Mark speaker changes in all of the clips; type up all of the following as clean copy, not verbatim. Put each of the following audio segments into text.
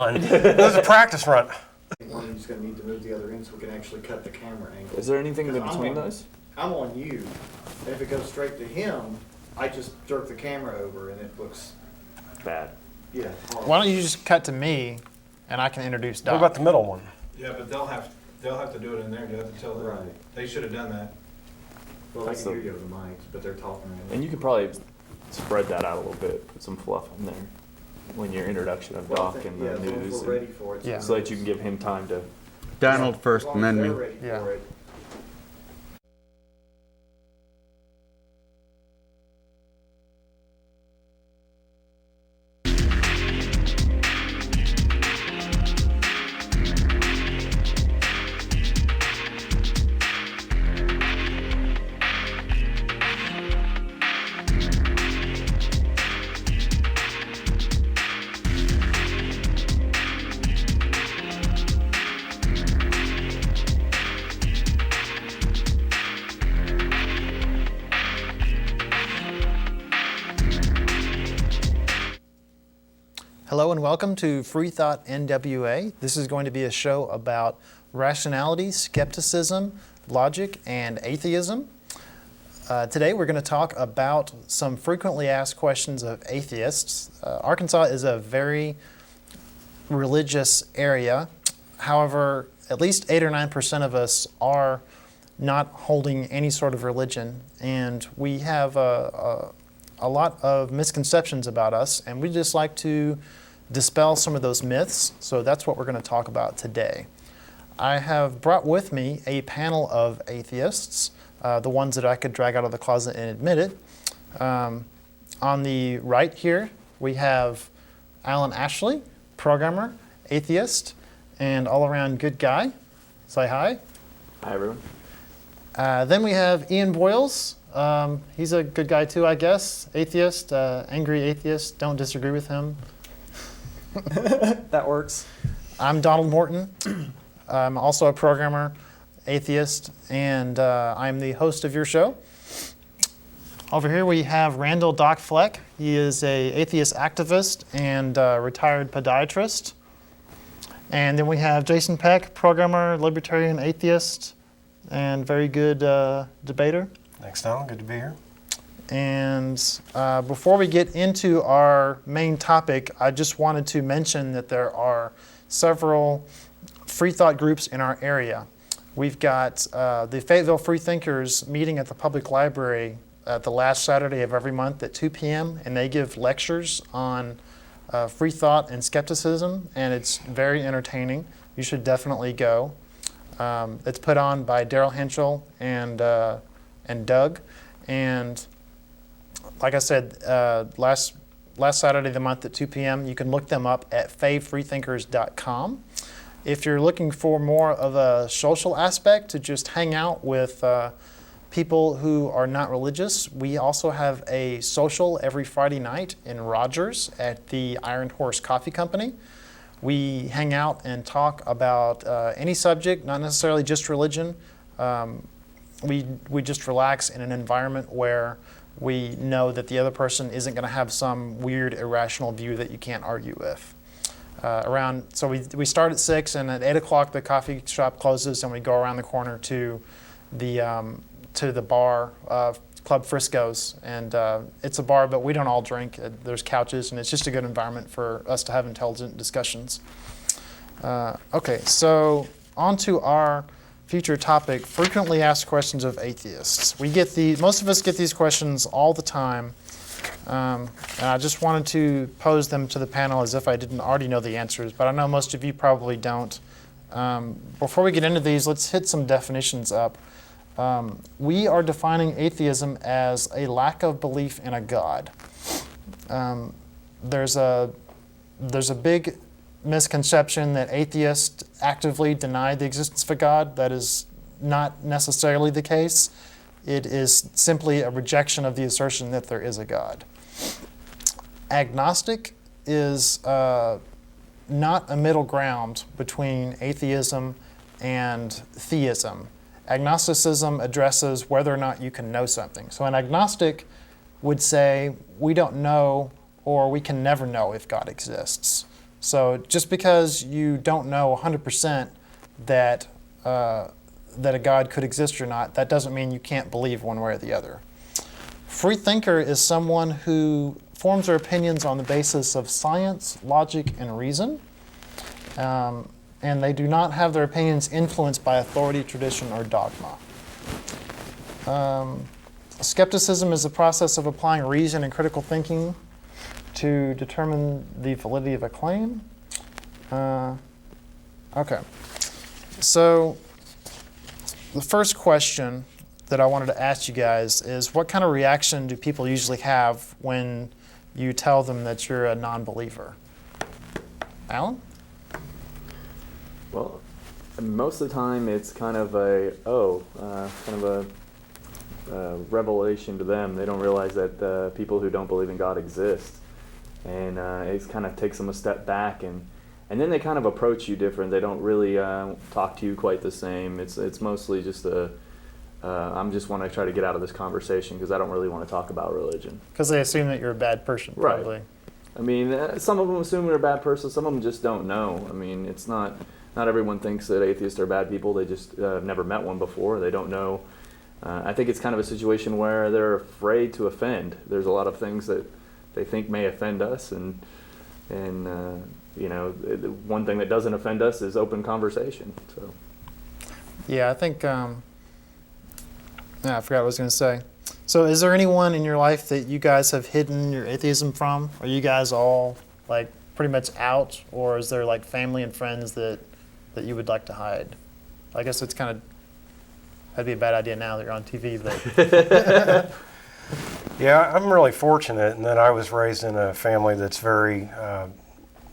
Speaker 1: There's a practice run.
Speaker 2: One end's going to need to move the other end so we can actually cut the camera angle.
Speaker 3: Is there anything in
Speaker 2: Because
Speaker 3: between those?
Speaker 2: I'm on you, and if it goes straight to him, I just jerk the camera over and it looks,
Speaker 3: Bad.
Speaker 2: yeah, hard.
Speaker 4: Why don't you just cut to me, and I can introduce Doc.
Speaker 1: What about the middle one?
Speaker 5: Yeah, but they'll have to do it in there. They'll have to tell them.
Speaker 2: Right.
Speaker 5: They should have done that.
Speaker 2: Well, I
Speaker 3: That's
Speaker 2: can
Speaker 3: the-
Speaker 2: hear you over the mics, but they're talking right now.
Speaker 3: And you could probably spread that out a little bit, put some fluff in there when your introduction of
Speaker 2: Well, I
Speaker 3: Doc
Speaker 2: think-
Speaker 3: and the
Speaker 2: yeah, as long as
Speaker 3: news,
Speaker 2: we're ready for it.
Speaker 4: Yeah.
Speaker 3: so that you can give him time to.
Speaker 6: Donald
Speaker 2: As
Speaker 6: First
Speaker 2: long as they're
Speaker 6: Amendment.
Speaker 2: ready
Speaker 4: Yeah.
Speaker 2: for it.
Speaker 4: Hello and welcome to Freethought NWA. This is going to be a show about rationality, skepticism, logic, and atheism. Today we're going to talk about some frequently asked questions of atheists. Arkansas is a very religious area. However, at least 8 or 9% of us are not holding any sort of religion, and we have a lot of misconceptions about us, and we just like to dispel some of those myths. So that's what we're going to talk about today. I have brought with me a panel of atheists, the ones that I could drag out of the closet and admit it. On the right here, we have Alan Ashley, programmer, atheist, and all-around good guy. Say hi.
Speaker 3: Hi, everyone.
Speaker 4: Then we have Ian Boyles. He's a good guy too, I guess. Atheist, angry atheist. Don't disagree with him.
Speaker 7: That works.
Speaker 4: I'm Donald Morton. I'm also a programmer, atheist, and I'm the host of your show. Over here we have Randall Doc Fleck. He is a atheist activist and retired podiatrist. And then we have Jason Peck, programmer, libertarian, atheist, and very good debater.
Speaker 1: Thanks, Donald. Good to be here.
Speaker 4: And before we get into our main topic, I just wanted to mention that there are several Freethought groups in our area. We've got the Fayetteville Freethinkers meeting at the public library the last Saturday of every month at 2 p.m. and they give lectures on free thought and skepticism, and it's very entertaining. You should definitely go. It's put on by Daryl Henschel and Doug, and like I said, last Saturday of the month at 2 p.m. You can look them up at fayfreethinkers.com. If you're looking for more of a social aspect to just hang out with people who are not religious, we also have a social every Friday night in Rogers at the Iron Horse Coffee Company. We hang out and talk about any subject, not necessarily just religion. We just relax in an environment where we know that the other person isn't going to have some weird irrational view that you can't argue with. So we start at 6, and at 8 o'clock the coffee shop closes, and we go around the corner to the bar, Club Frisco's, and it's a bar, but we don't all drink. There's couches, and it's just a good environment for us to have intelligent discussions. Okay, so on to our future topic, frequently asked questions of atheists. Most of us get these questions all the time, and I just wanted to pose them to the panel as if I didn't already know the answers, but I know most of you probably don't. Before we get into these, let's hit some definitions up. We are defining atheism as a lack of belief in a God. There's a big misconception that atheists actively deny the existence of a God. That is not necessarily the case. It is simply a rejection of the assertion that there is a God. Agnostic is not a middle ground between atheism and theism. Agnosticism addresses whether or not you can know something. So an agnostic would say, we don't know, or we can never know if God exists. So just because you don't know 100% that that a God could exist or not, that doesn't mean you can't believe one way or the other. Free thinker is someone who forms their opinions on the basis of science, logic, and reason. And they do not have their opinions influenced by authority, tradition, or dogma. Skepticism is the process of applying reason and critical thinking to determine the validity of a claim. Okay. So the first question that I wanted to ask you guys is, what kind of reaction do people usually have when you tell them that you're a non-believer? Alan?
Speaker 3: Well, most of the time it's kind of a revelation to them. They don't realize that people who don't believe in God exist, and it kind of takes them a step back, and then they kind of approach you different. They don't really talk to you quite the same. It's mostly just I'm just want to try to get out of this conversation because I don't really want to talk about religion.
Speaker 4: Because they assume that you're a bad person, probably.
Speaker 3: Right. I mean, some of them assume you're a bad person. Some of them just don't know. I mean, it's not everyone thinks that atheists are bad people. They just have never met one before. They don't know. I think it's kind of a situation where they're afraid to offend. There's a lot of things that they think may offend us, and one thing that doesn't offend us is open conversation. So.
Speaker 4: Yeah, I think. I forgot what I was going to say. So, is there anyone in your life that you guys have hidden your atheism from? Are you guys all like pretty much out, or is there like family and friends that you would like to hide? I guess it's kind of that'd be a bad idea now that you're on TV, but.
Speaker 1: Yeah, I'm really fortunate in that I was raised in a family that's very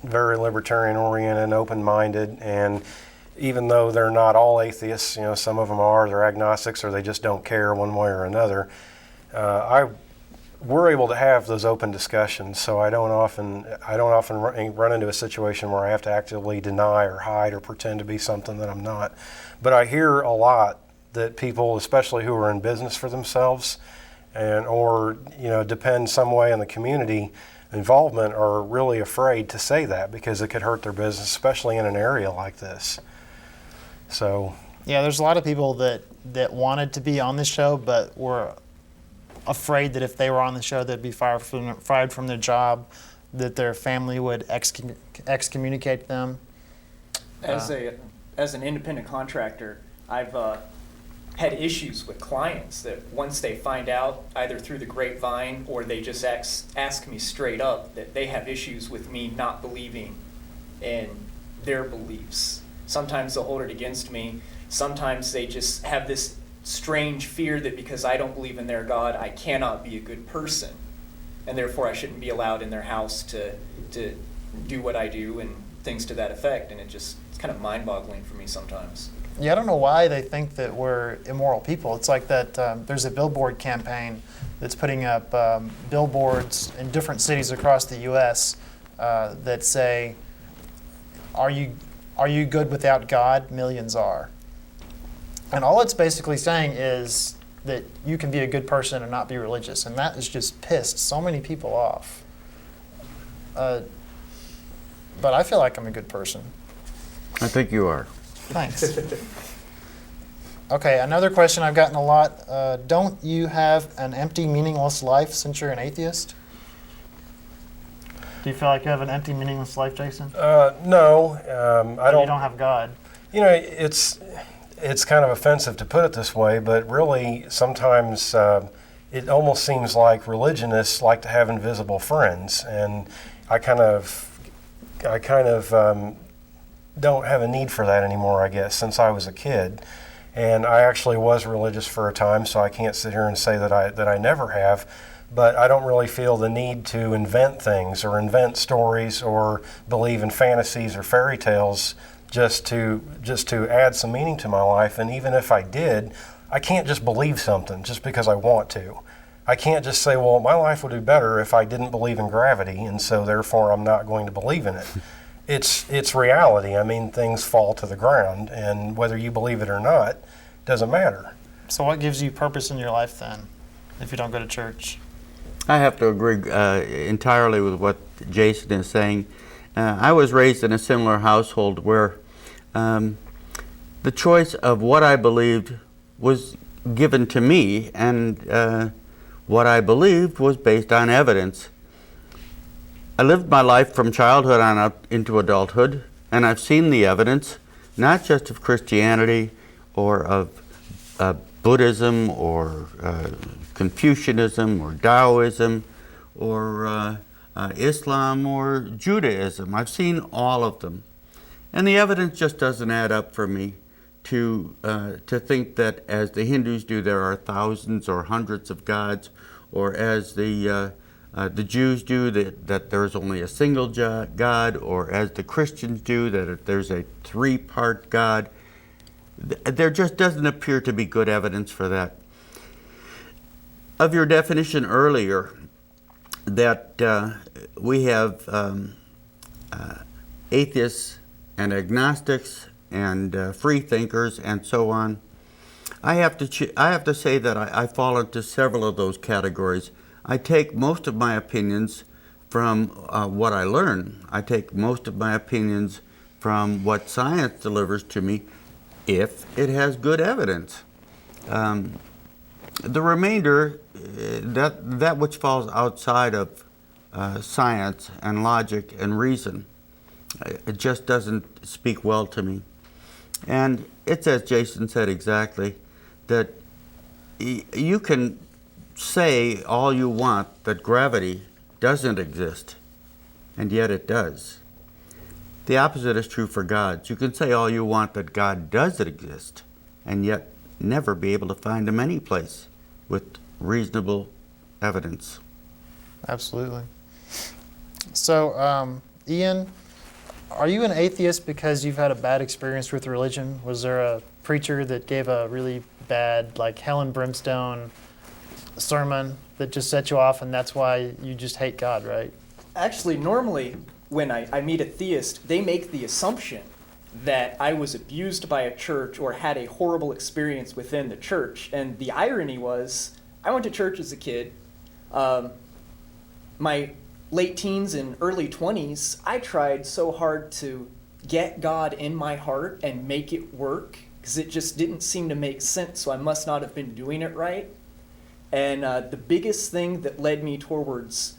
Speaker 1: libertarian oriented and open-minded, and even though they're not all atheists, some of them are, they're agnostics, or they just don't care one way or another. We're able to have those open discussions, so I don't often run into a situation where I have to actively deny or hide or pretend to be something that I'm not. But I hear a lot that people, especially who are in business for themselves, or depend some way on the community involvement, are really afraid to say that because it could hurt their business, especially in an area like this. So
Speaker 4: yeah, there's a lot of people that wanted to be on the show, but were afraid that if they were on the show, they'd be fired from their job, that their family would excommunicate them.
Speaker 6: As an independent contractor, I've had issues with clients that once they find out, either through the grapevine or they just ask me straight up, that they have issues with me not believing in their beliefs. Sometimes they'll hold it against me. Sometimes they just have this strange fear that because I don't believe in their God, I cannot be a good person, and therefore I shouldn't be allowed in their house to do what I do and things to that effect. And it's kind of mind-boggling for me sometimes.
Speaker 4: Yeah, I don't know why they think that we're immoral people. It's like that there's a billboard campaign that's putting up billboards in different cities across the U.S. That say, are you good without God? Millions are. And all it's basically saying is that you can be a good person and not be religious. And that has just pissed so many people off. But I feel like I'm a good person.
Speaker 7: I think you are.
Speaker 4: Thanks. Okay, another question I've gotten a lot. Don't you have an empty, meaningless life since you're an atheist? Do you feel like you have an empty, meaningless life, Jason?
Speaker 1: No, I don't.
Speaker 4: You don't have God.
Speaker 1: It's kind of offensive to put it this way, but really sometimes it almost seems like religionists like to have invisible friends, and I kind of don't have a need for that anymore, I guess, since I was a kid. And I actually was religious for a time, so I can't sit here and say that I never have. But I don't really feel the need to invent things or invent stories or believe in fantasies or fairy tales just to add some meaning to my life. And even if I did, I can't just believe something just because I want to. I can't just say, well, my life would be better if I didn't believe in gravity, and so therefore I'm not going to believe in it. It's reality. I mean, things fall to the ground, and whether you believe it or not doesn't matter.
Speaker 4: So what gives you purpose in your life then, if you don't go to church?
Speaker 7: I have to agree entirely with what Jason is saying. I was raised in a similar household where the choice of what I believed was given to me, and what I believed was based on evidence. I lived my life from childhood on up into adulthood, and I've seen the evidence, not just of Christianity or of Buddhism or Confucianism or Taoism or Islam or Judaism. I've seen all of them. And the evidence just doesn't add up for me to think that, as the Hindus do, there are thousands or hundreds of gods, or as the Jews do, that there's only a single God, or as the Christians do, that there's a three-part God. There just doesn't appear to be good evidence for that. Of your definition earlier, that we have atheists and agnostics and free thinkers and so on, I have to say that I fall into several of those categories. I take most of my opinions from what I learn. I take most of my opinions from what science delivers to me, if it has good evidence. The remainder, that which falls outside of science and logic and reason, it just doesn't speak well to me. And it's as Jason said exactly, that you can say all you want that gravity doesn't exist, and yet it does. The opposite is true for gods. You can say all you want that God does exist, and yet never be able to find him any place with reasonable evidence.
Speaker 4: Absolutely. So, Ian, are you an atheist because you've had a bad experience with religion? Was there a preacher that gave a really bad, like hell and brimstone sermon that just set you off, and that's why you just hate God, right?
Speaker 6: Actually, normally when I meet a theist, they make the assumption that I was abused by a church or had a horrible experience within the church. And the irony was, I went to church as a kid. My late teens and early 20s, I tried so hard to get God in my heart and make it work, because it just didn't seem to make sense, so I must not have been doing it right. And the biggest thing that led me towards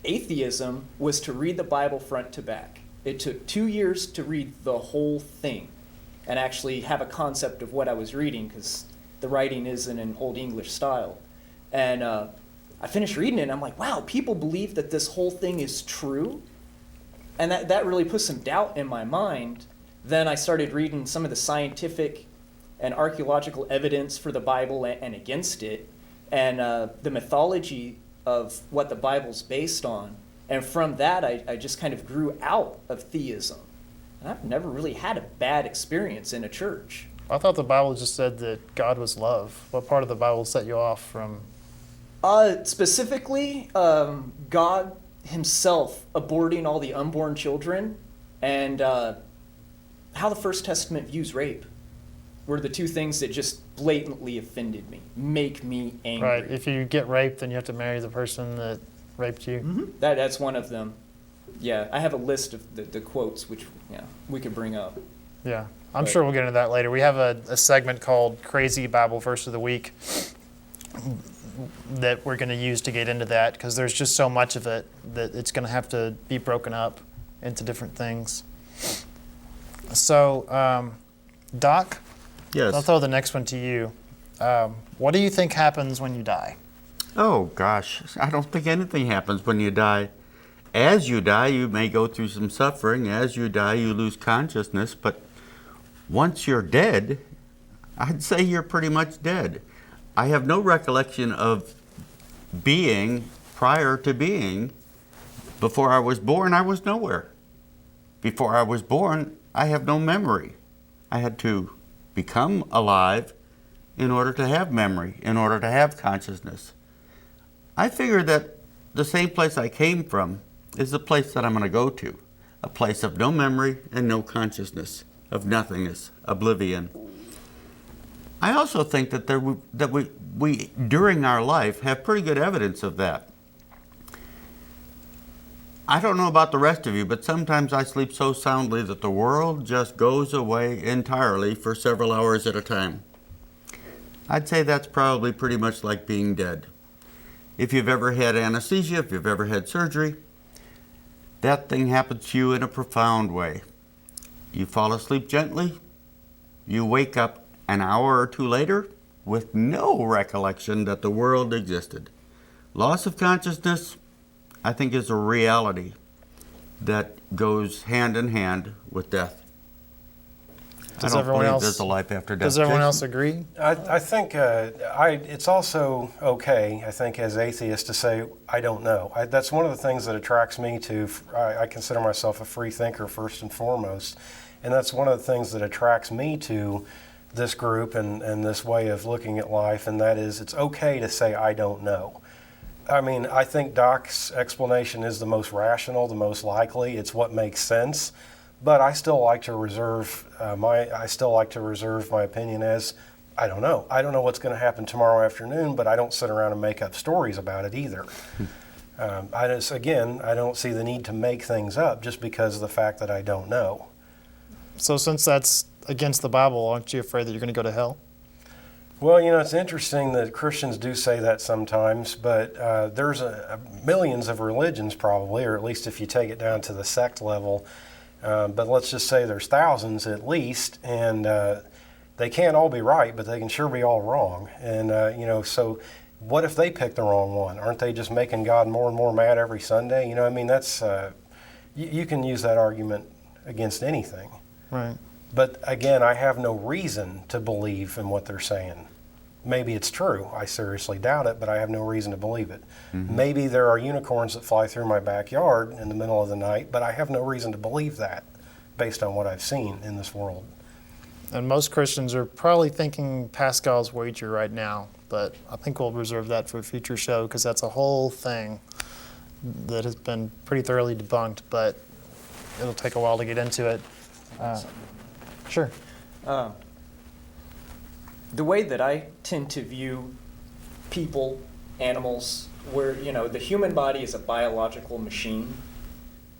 Speaker 6: atheism was to read the Bible front to back. It took 2 years to read the whole thing and actually have a concept of what I was reading, because the writing is in an Old English style. And I finished reading it, and I'm like, wow, people believe that this whole thing is true? And that really put some doubt in my mind. Then I started reading some of the scientific and archaeological evidence for the Bible and against it, and the mythology of what the Bible's based on. And from that, I just kind of grew out of theism. And I've never really had a bad experience in a church.
Speaker 4: I thought the Bible just said that God was love. What part of the Bible set you off from?
Speaker 6: Specifically, God himself aborting all the unborn children, and how the First Testament views rape were the two things that just blatantly offended me, make me angry.
Speaker 4: Right. If you get raped, then you have to marry the person that raped you.
Speaker 6: Mm-hmm. That's one of them. Yeah, I have a list of the quotes which we could bring up.
Speaker 4: Yeah, I'm sure we'll get into that later. We have a segment called Crazy Bible Verse of the Week that we're going to use to get into that, because there's just so much of it that it's going to have to be broken up into different things. So, Doc?
Speaker 7: Yes.
Speaker 4: I'll throw the next one to you. What do you think happens when you die?
Speaker 7: Oh, gosh. I don't think anything happens when you die. As you die, you may go through some suffering. As you die, you lose consciousness. But once you're dead, I'd say you're pretty much dead. I have no recollection of being prior to being. Before I was born, I was nowhere. Before I was born, I have no memory. I had to become alive in order to have memory, in order to have consciousness. I figure that the same place I came from is the place that I'm going to go to, a place of no memory and no consciousness, of nothingness, oblivion. I also think that we during our life have pretty good evidence of that. I don't know about the rest of you, but sometimes I sleep so soundly that the world just goes away entirely for several hours at a time. I'd say that's probably pretty much like being dead. If you've ever had anesthesia, if you've ever had surgery, that thing happens to you in a profound way. You fall asleep gently, you wake up an hour or two later with no recollection that the world existed. Loss of consciousness, I think, is a reality that goes hand in hand with death.
Speaker 4: Does
Speaker 7: I don't
Speaker 4: everyone
Speaker 7: believe
Speaker 4: else-
Speaker 7: there's a life after death.
Speaker 4: Does everyone
Speaker 7: Jason?
Speaker 4: else agree?
Speaker 1: I think it's also okay, I think, as atheists to say, I don't know. That's one of the things that attracts me to, I consider myself a free thinker first and foremost, and that's one of the things that attracts me to this group and this way of looking at life, and that is it's okay to say, I don't know. I mean, I think Doc's explanation is the most rational, the most likely. It's what makes sense. But I still like to reserve my opinion as I don't know. I don't know what's going to happen tomorrow afternoon, but I don't sit around and make up stories about it either. I don't see the need to make things up just because of the fact that I don't know.
Speaker 4: So since that's against the Bible, aren't you afraid that you're going to go to hell?
Speaker 1: Well, it's interesting that Christians do say that sometimes, but there's millions of religions probably, or at least if you take it down to the sect level. But let's just say there's thousands at least, and they can't all be right, but they can sure be all wrong. And, so what if they pick the wrong one? Aren't they just making God more and more mad every Sunday? That's, you can use that argument against anything.
Speaker 4: Right.
Speaker 1: But again, I have no reason to believe in what they're saying. Maybe it's true. I seriously doubt it, but I have no reason to believe it. Mm-hmm. Maybe there are unicorns that fly through my backyard in the middle of the night, but I have no reason to believe that based on what I've seen in this world.
Speaker 4: And most Christians are probably thinking Pascal's wager right now, but I think we'll reserve that for a future show because that's a whole thing that has been pretty thoroughly debunked, but it'll take a while to get into it. Sure.
Speaker 6: The way that I tend to view people, animals, where, the human body is a biological machine.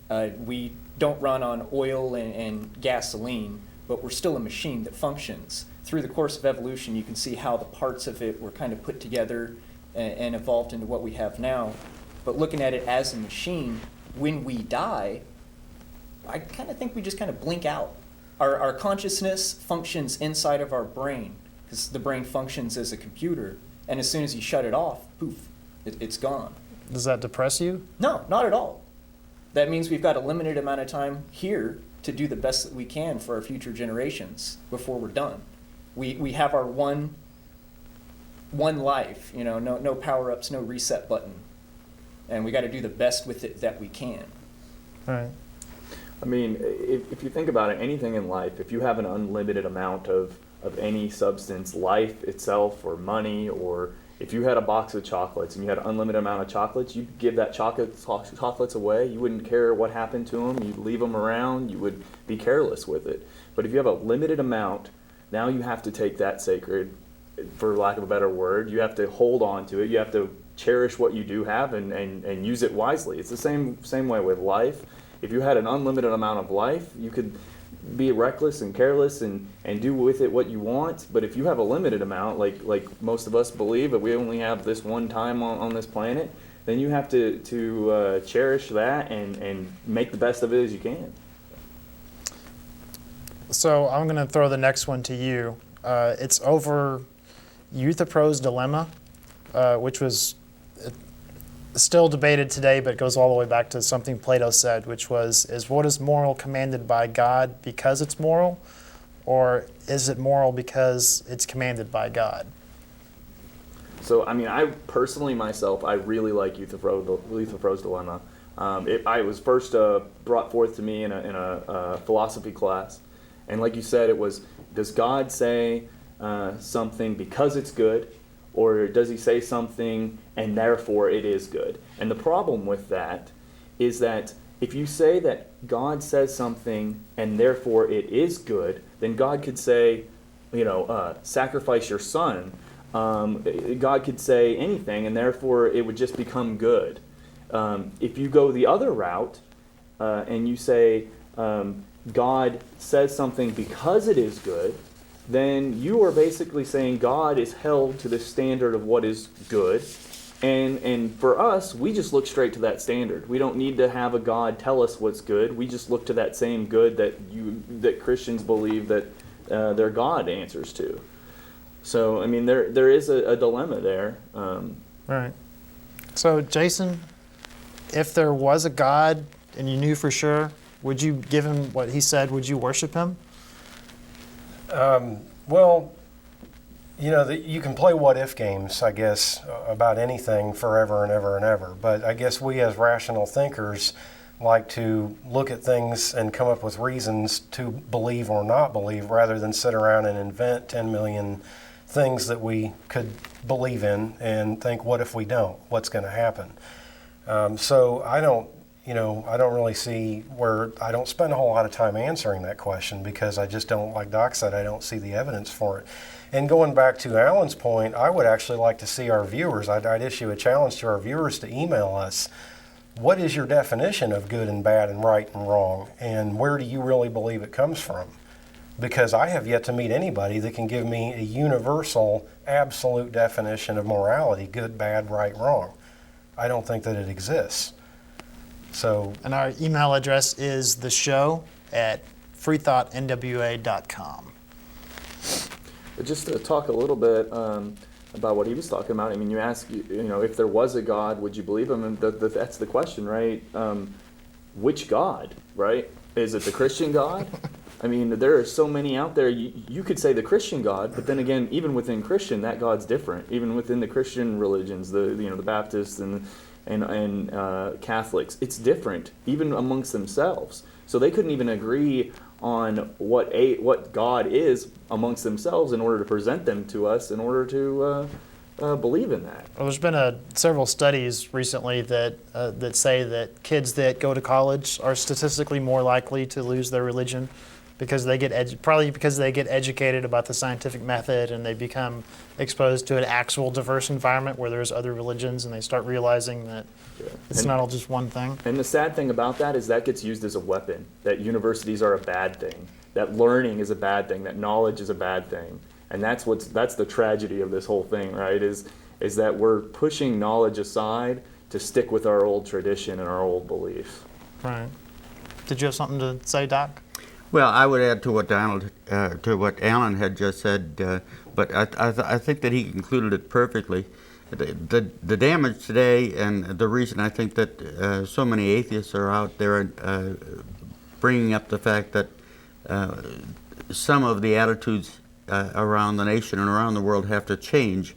Speaker 6: We don't run on oil and gasoline, but we're still a machine that functions. Through the course of evolution, you can see how the parts of it were kind of put together and evolved into what we have now. But looking at it as a machine, when we die, I kind of think we just kind of blink out. Our consciousness functions inside of our brain, because the brain functions as a computer, and as soon as you shut it off, poof, it's gone.
Speaker 4: Does that depress you?
Speaker 6: No, not at all. That means we've got a limited amount of time here to do the best that we can for our future generations before we're done. We have our one life, no power-ups, no reset button, and we got to do the best with it that we can.
Speaker 4: All right.
Speaker 3: I mean, if you think about it, anything in life, if you have an unlimited amount of any substance, life itself or money, or if you had a box of chocolates and you had an unlimited amount of chocolates, you'd give that chocolates away. You wouldn't care what happened to them. You'd leave them around. You would be careless with it. But if you have a limited amount, now you have to take that sacred, for lack of a better word. You have to hold on to it. You have to cherish what you do have and use it wisely. It's the same way with life. If you had an unlimited amount of life, you could be reckless and careless and do with it what you want. But if you have a limited amount, like most of us believe that we only have this one time on this planet, then you have to cherish that and make the best of it as you can.
Speaker 4: So I'm going to throw the next one to you. It's over Euthyphro's dilemma, which was still debated today, but goes all the way back to something Plato said, which was, is what is moral commanded by God because it's moral, or is it moral because it's commanded by God?
Speaker 3: So, I mean, I personally, myself, I really like Euthyphro's dilemma. It was first brought forth to me in a philosophy class, and like you said, it was, does God say something because it's good, or does he say something and therefore it is good? And the problem with that is that if you say that God says something and therefore it is good, then God could say, sacrifice your son. God could say anything and therefore it would just become good. If you go the other route and you say God says something because it is good, then you are basically saying God is held to the standard of what is good. And for us, we just look straight to that standard. We don't need to have a God tell us what's good. We just look to that same good that Christians believe that their God answers to. So, I mean, there is a dilemma there.
Speaker 4: Right. So, Jason, if there was a God and you knew for sure, would you give him what he said? Would you worship him?
Speaker 1: Well, you know, you can play what-if games, I guess, about anything forever and ever and ever. But I guess we as rational thinkers like to look at things and come up with reasons to believe or not believe rather than sit around and invent 10 million things that we could believe in and think, what if we don't? What's going to happen? So I don't really see where I don't spend a whole lot of time answering that question because I just don't, like Doc said, I don't see the evidence for it. And going back to Alan's point, I would actually like to see our viewers, I'd issue a challenge to our viewers to email us. What is your definition of good and bad and right and wrong? And where do you really believe it comes from? Because I have yet to meet anybody that can give me a universal, absolute definition of morality, good, bad, right, wrong. I don't think that it exists. So,
Speaker 4: and our email address is theshow@freethoughtnwa.com.
Speaker 3: Just to talk a little bit about what he was talking about. I mean, you ask, if there was a God, would you believe him? And that's the question, right? Which God, right? Is it the Christian God? I mean, there are so many out there. You could say the Christian God, but then again, even within Christian, that God's different. Even within the Christian religions, the Baptists and Catholics, it's different, even amongst themselves. So they couldn't even agree on what God is amongst themselves in order to present them to us, in order to believe in that.
Speaker 4: Well, there's been several studies recently that say that kids that go to college are statistically more likely to lose their religion because they get probably because they get educated about the scientific method and they become exposed to an actual diverse environment where there's other religions and they start realizing that it's not all just one thing.
Speaker 3: And the sad thing about that is that gets used as a weapon, that universities are a bad thing, that learning is a bad thing, that knowledge is a bad thing. And that's the tragedy of this whole thing, right, is that we're pushing knowledge aside to stick with our old tradition and our old beliefs.
Speaker 4: Right. Did you have something to say, Doc?
Speaker 7: Well, I would add to what Alan had just said, but I think that he concluded it perfectly. The damage today, and the reason I think that so many atheists are out there bringing up the fact that some of the attitudes around the nation and around the world have to change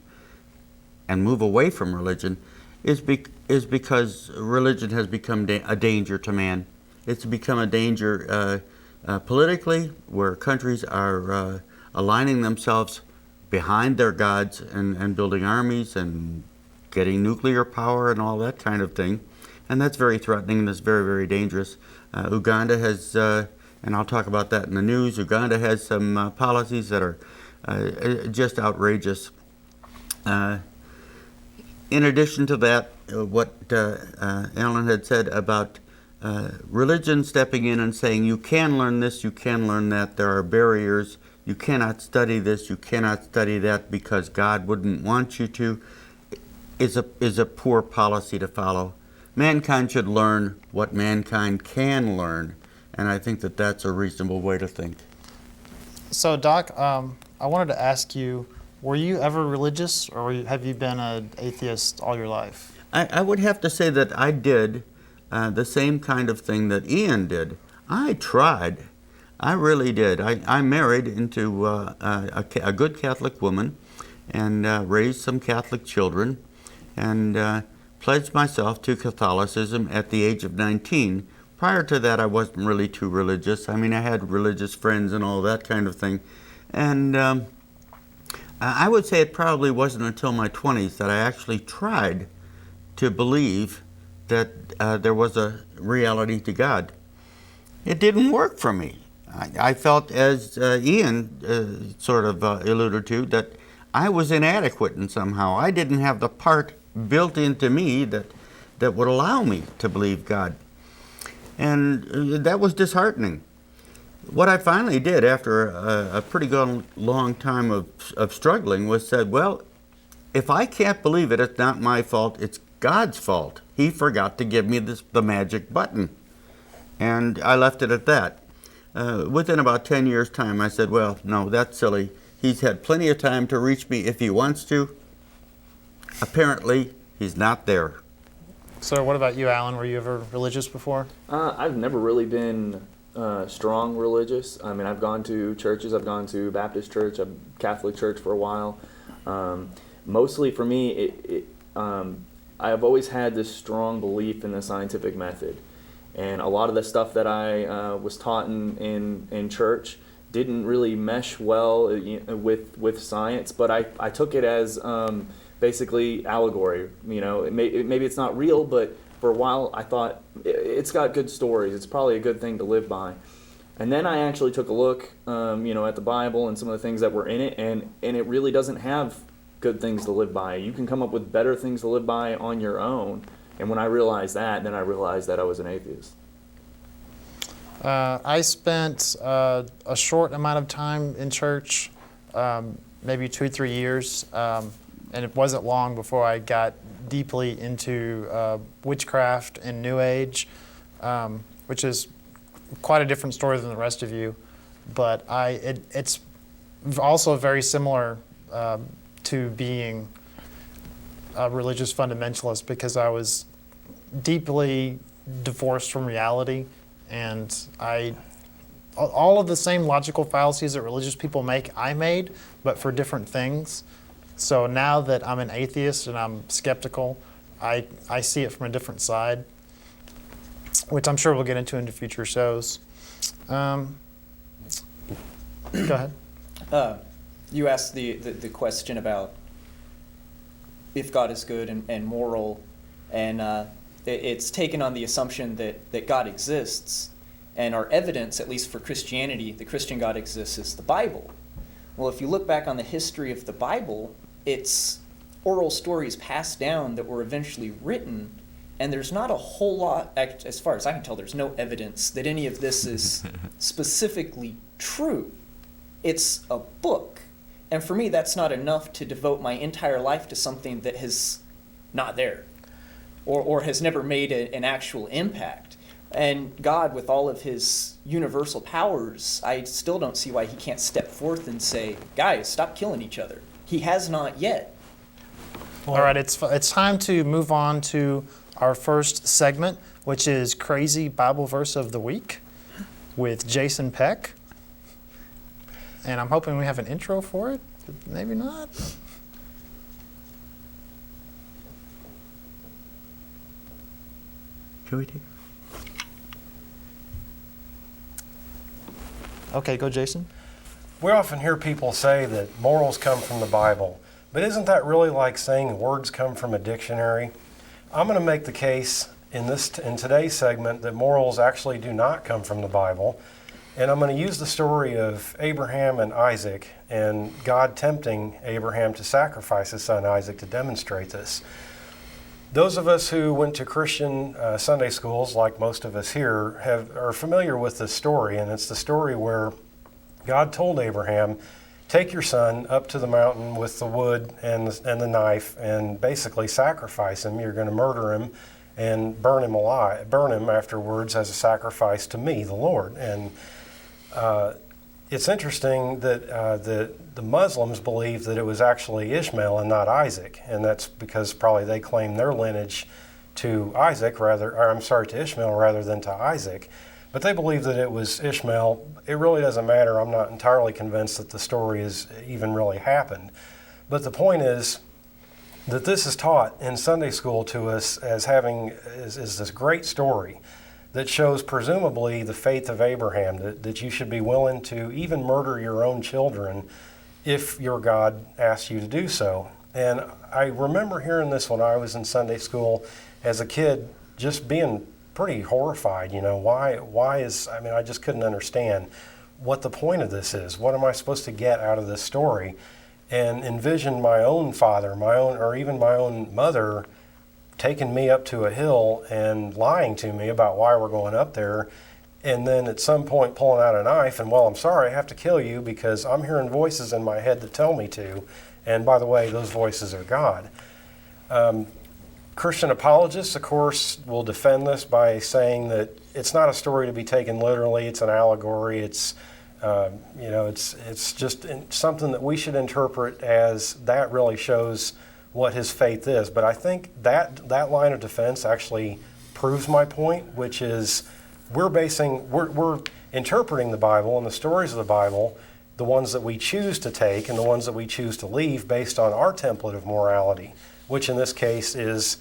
Speaker 7: and move away from religion, is because religion has become a danger to man. It's become a danger politically, where countries are aligning themselves behind their gods and building armies and getting nuclear power and all that kind of thing. And that's very threatening and it's very, very dangerous. Uganda has, and I'll talk about that in the news, Uganda has some policies that are just outrageous. In addition to that, what Alan had said about religion stepping in and saying, you can learn this, you can learn that, there are barriers, you cannot study this, you cannot study that because God wouldn't want you to, is a poor policy to follow. Mankind should learn what mankind can learn, and I think that that's a reasonable way to think.
Speaker 4: So, Doc, I wanted to ask you, were you ever religious, or have you been an atheist all your life?
Speaker 7: I would have to say that I did the same kind of thing that Ian did. I tried. I really did. I married into a good Catholic woman and raised some Catholic children and pledged myself to Catholicism at the age of 19. Prior to that, I wasn't really too religious. I mean, I had religious friends and all that kind of thing. And I would say it probably wasn't until my 20s that I actually tried to believe that there was a reality to God. It didn't work for me. I felt, as Ian sort of alluded to, that I was inadequate in somehow. I didn't have the part built into me that that would allow me to believe God. And that was disheartening. What I finally did after a pretty good long time of struggling was said, well, if I can't believe it, it's not my fault, it's God's fault. He forgot to give me the magic button. And I left it at that. Within about 10 years' time, I said, well, no, that's silly. He's had plenty of time to reach me if he wants to. Apparently, he's not there.
Speaker 4: So what about you, Alan? Were you ever religious before?
Speaker 3: I've never really been strong religious. I mean, I've gone to churches. I've gone to Baptist church, a Catholic church for a while. Mostly for me, I've always had this strong belief in the scientific method. And a lot of the stuff that I was taught in church didn't really mesh well with science, but I took it as basically allegory. You know, maybe it's not real, but for a while I thought it's got good stories. It's probably a good thing to live by. And then I actually took a look, at the Bible and some of the things that were in it, and it really doesn't have good things to live by. You can come up with better things to live by on your own. And when I realized that, then I realized that I was an atheist.
Speaker 4: I spent a short amount of time in church, maybe 2 or 3 years, and it wasn't long before I got deeply into witchcraft and New Age, which is quite a different story than the rest of you. But it's also very similar to being a religious fundamentalist, because I was deeply divorced from reality, and all of the same logical fallacies that religious people make, I made, but for different things. So now that I'm an atheist and I'm skeptical, I see it from a different side, which I'm sure we'll get into future shows. Go ahead.
Speaker 6: You asked the question about if God is good and moral, and it's taken on the assumption that God exists, and our evidence, at least for Christianity, the Christian God exists, is the Bible. Well, if you look back on the history of the Bible, it's oral stories passed down that were eventually written, and there's not a whole lot, as far as I can tell, there's no evidence that any of this is specifically true. It's a book. And for me, that's not enough to devote my entire life to something that is not there, or has never made an actual impact. And God, with all of his universal powers, I still don't see why he can't step forth and say, guys, stop killing each other. He has not yet.
Speaker 4: All right, it's time to move on to our first segment, which is Crazy Bible Verse of the Week with Jason Peck. And I'm hoping we have an intro for it, but maybe not.
Speaker 7: Can we take?
Speaker 4: Okay, go Jason.
Speaker 1: We often hear people say that morals come from the Bible, but isn't that really like saying words come from a dictionary? I'm going to make the case in today's segment that morals actually do not come from the Bible, and I'm going to use the story of Abraham and Isaac and God tempting Abraham to sacrifice his son Isaac to demonstrate this. Those of us who went to Christian Sunday schools, like most of us here, are familiar with this story, and it's the story where God told Abraham, take your son up to the mountain with the wood and the knife and basically sacrifice him. You're going to murder him and burn him afterwards as a sacrifice to me, the Lord. And it's interesting that the Muslims believe that it was actually Ishmael and not Isaac, and that's because probably they claim their lineage to Ishmael rather than to Isaac. But they believe that it was Ishmael. It really doesn't matter. I'm not entirely convinced that the story is even really happened. But the point is that this is taught in Sunday school to us as is this great story that shows presumably the faith of Abraham, that you should be willing to even murder your own children if your God asks you to do so. And I remember hearing this when I was in Sunday school as a kid, just being pretty horrified. I just couldn't understand what the point of this is. What am I supposed to get out of this story? And envision my own father, or even my own mother taking me up to a hill and lying to me about why we're going up there, and then at some point pulling out a knife and, well, I'm sorry, I have to kill you because I'm hearing voices in my head that tell me to. And by the way, those voices are God. Christian apologists, of course, will defend this by saying that it's not a story to be taken literally. It's an allegory. It's it's just something that we should interpret as that really shows what his faith is. But I think that line of defense actually proves my point, which is we're interpreting the Bible and the stories of the Bible, the ones that we choose to take and the ones that we choose to leave, based on our template of morality, which in this case is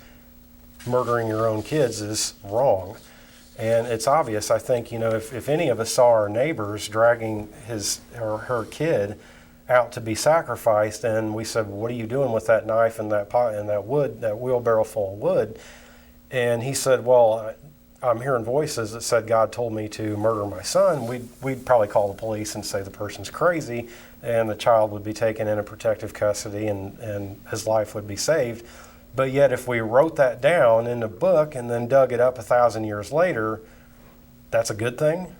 Speaker 1: murdering your own kids is wrong. And it's obvious. I think, if any of us saw our neighbors dragging his or her kid out to be sacrificed, and we said, what are you doing with that knife and that pot and that wood, that wheelbarrow full of wood? And he said, well, I'm hearing voices that said God told me to murder my son. We'd probably call the police and say the person's crazy, and the child would be taken into protective custody and his life would be saved. But yet if we wrote that down in a book and then dug it up 1,000 years later, that's a good thing?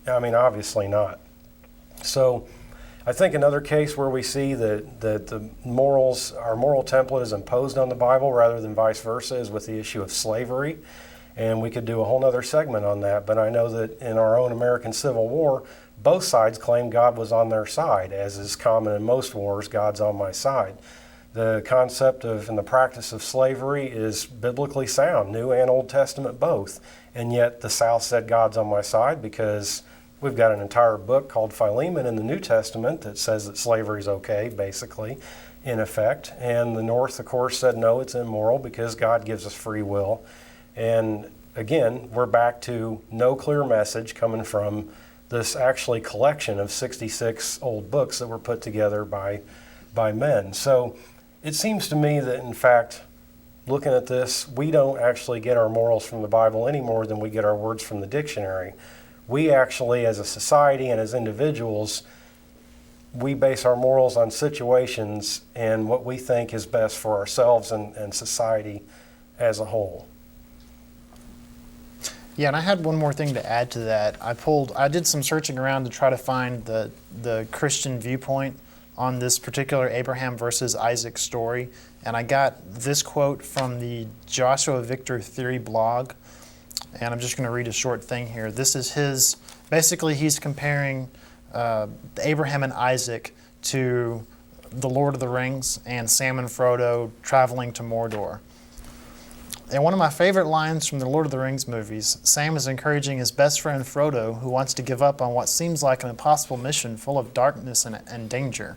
Speaker 1: I mean, obviously not. So I think another case where we see that the morals, our moral template is imposed on the Bible rather than vice versa, is with the issue of slavery. And we could do a whole nother segment on that, but I know that in our own American Civil War, both sides claimed God was on their side, as is common in most wars, God's on my side. The concept of and the practice of slavery is biblically sound, New and Old Testament both. And yet the South said God's on my side because we've got an entire book called Philemon in the New Testament that says that slavery is okay, basically, in effect. And the North, of course, said no, it's immoral because God gives us free will. And again, we're back to no clear message coming from this actually collection of 66 old books that were put together by men. So it seems to me that, in fact, looking at this, we don't actually get our morals from the Bible any more than we get our words from the dictionary. We actually, as a society and as individuals, we base our morals on situations and what we think is best for ourselves and society as a whole.
Speaker 4: Yeah, and I had one more thing to add to that. I did some searching around to try to find the Christian viewpoint on this particular Abraham versus Isaac story, and I got this quote from the Joshua Victor Theory blog, and I'm just going to read a short thing here. This is basically he's comparing Abraham and Isaac to the Lord of the Rings and Sam and Frodo traveling to Mordor. And one of my favorite lines from the Lord of the Rings movies, Sam is encouraging his best friend Frodo, who wants to give up on what seems like an impossible mission full of darkness and danger.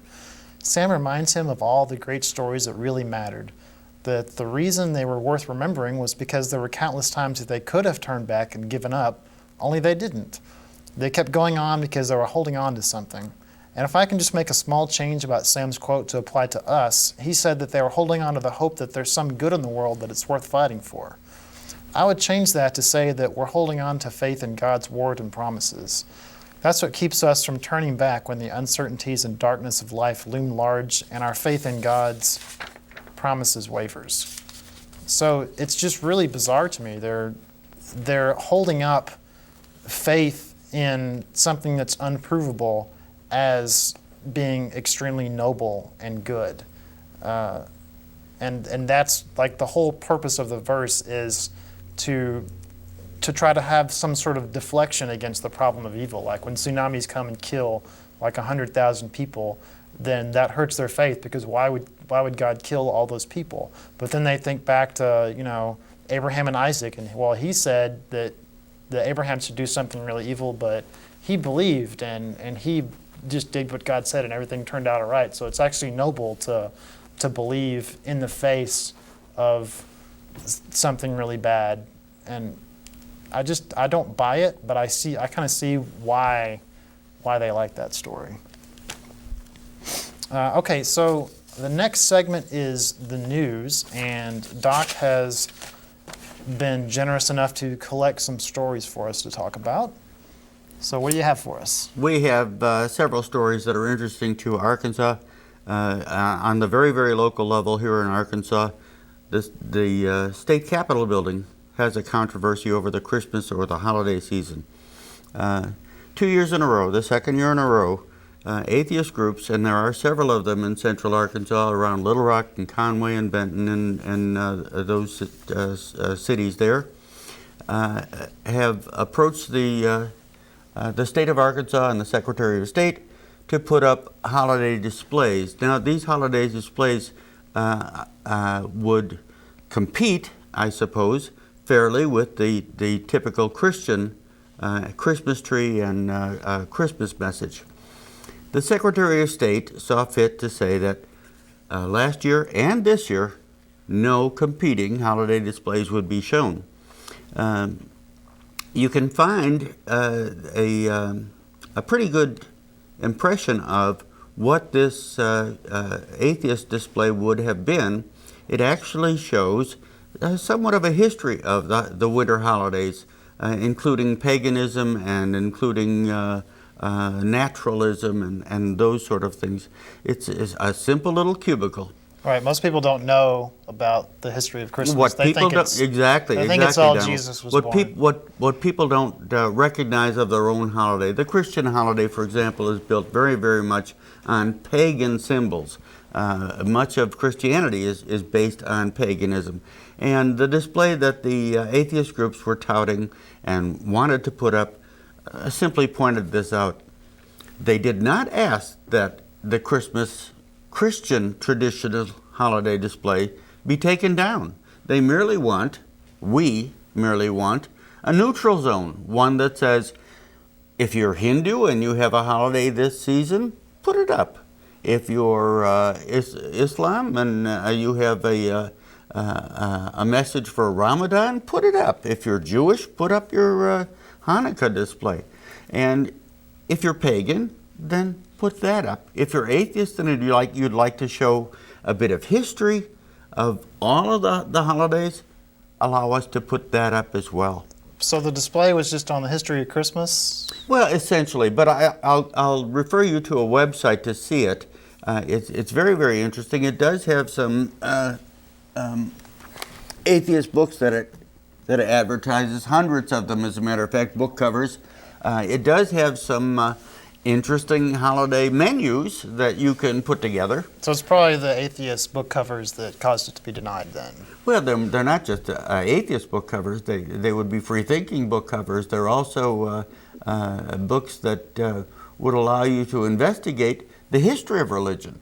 Speaker 4: Sam reminds him of all the great stories that really mattered, that the reason they were worth remembering was because there were countless times that they could have turned back and given up, only they didn't. They kept going on because they were holding on to something. And if I can just make a small change about Sam's quote to apply to us, he said that they were holding on to the hope that there's some good in the world that it's worth fighting for. I would change that to say that we're holding on to faith in God's word and promises. That's what keeps us from turning back when the uncertainties and darkness of life loom large and our faith in God's promises wavers. So it's just really bizarre to me. They're holding up faith in something that's unprovable as being extremely noble and good. And that's like the whole purpose of the verse is to try to have some sort of deflection against the problem of evil. Like when tsunamis come and kill like 100,000 people, then that hurts their faith because why would God kill all those people? But then they think back to, Abraham and Isaac, and well, he said that Abraham should do something really evil, but he believed and he just did what God said and everything turned out all right. So it's actually noble to believe in the face of something really bad. And I don't buy it, but I kind of see why they like that story. Okay, so the next segment is the news, and Doc has been generous enough to collect some stories for us to talk about. So what do you have for us?
Speaker 7: We have several stories that are interesting to Arkansas. On the very, very local level here in Arkansas, the state capitol building has a controversy over the Christmas or the holiday season. 2 years in a row, the second year in a row, atheist groups, and there are several of them in central Arkansas, around Little Rock and Conway and Benton and those cities there, have approached the state of Arkansas and the Secretary of State to put up holiday displays. Now, these holiday displays would compete, I suppose, fairly with the typical Christian Christmas tree and Christmas message. The Secretary of State saw fit to say that last year and this year, no competing holiday displays would be shown. You can find a pretty good impression of what this atheist display would have been. It actually shows somewhat of a history of the winter holidays, including paganism and including naturalism and those sort of things. It's a simple little cubicle.
Speaker 4: Right. Most people don't know about the history of Christmas.
Speaker 7: What
Speaker 4: They
Speaker 7: people
Speaker 4: think
Speaker 7: don't
Speaker 4: it's,
Speaker 7: exactly.
Speaker 4: They think it's all
Speaker 7: Donald.
Speaker 4: Jesus was
Speaker 7: what
Speaker 4: born.
Speaker 7: what people don't recognize of their own holiday. The Christian holiday, for example, is built very, very much on pagan symbols. Much of Christianity is based on paganism. And the display that the atheist groups were touting and wanted to put up simply pointed this out. They did not ask that the Christian traditional holiday display be taken down. We merely want a neutral zone, one that says, if you're Hindu and you have a holiday this season, put it up. If you're Islam and you have a message for Ramadan, put it up. If you're Jewish, put up your Hanukkah display. And if you're pagan, then put that up. If you're atheist and you'd like to show a bit of history of all of the holidays, allow us to put that up as well.
Speaker 4: So the display was just on the history of Christmas?
Speaker 7: Well, essentially, but I'll refer you to a website to see it. It's very, very interesting. It does have some atheist books that it advertises, hundreds of them, as a matter of fact, book covers. It does have some interesting holiday menus that you can put together.
Speaker 4: So it's probably the atheist book covers that caused it to be denied then.
Speaker 7: Well, they're not just atheist book covers. They would be free-thinking book covers. They're also books that would allow you to investigate the history of religion.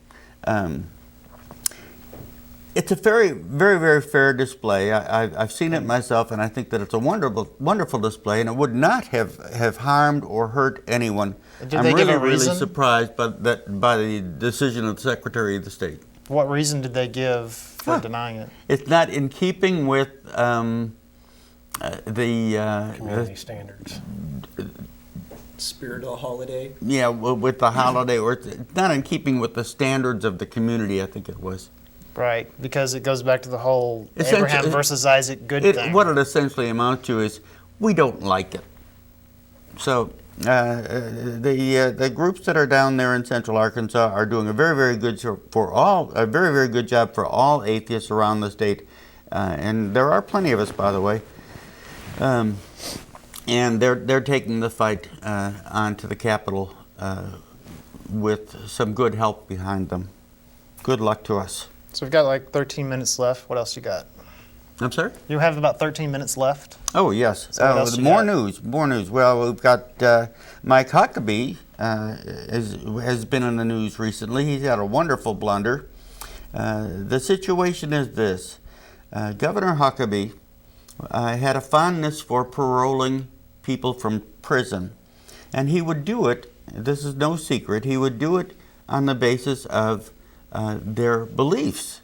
Speaker 7: It's a very, very, very fair display. I've seen it myself, and I think that it's a wonderful display, and it would not have harmed or hurt anyone.
Speaker 4: Did
Speaker 7: I'm
Speaker 4: they give
Speaker 7: really,
Speaker 4: a reason?
Speaker 7: really surprised by the decision of the Secretary of the State.
Speaker 4: What reason did they give for denying it?
Speaker 7: It's not in keeping with
Speaker 1: Community standards.
Speaker 6: Spirit of the holiday.
Speaker 7: Yeah, with the holiday, or it's not in keeping with the standards of the community, I think it was.
Speaker 4: Right, because it goes back to the whole
Speaker 7: Essentially,
Speaker 4: Abraham versus Isaac good thing.
Speaker 7: What it essentially amounts to is, we don't like it. So the groups that are down there in Central Arkansas are doing a very, very good job for all atheists around the state, and there are plenty of us, by the way. And they're taking the fight on to the Capitol with some good help behind them. Good luck to us.
Speaker 4: So we've got like 13 minutes left. What else you got?
Speaker 7: I'm sorry?
Speaker 4: You have about 13 minutes left.
Speaker 7: Oh, yes.
Speaker 4: So what else you
Speaker 7: more
Speaker 4: got?
Speaker 7: More news. Well, we've got Mike Huckabee has been in the news recently. He's had a wonderful blunder. The situation is this. Governor Huckabee had a fondness for paroling people from prison. And he would do it, this is no secret, he would do it on the basis of their beliefs.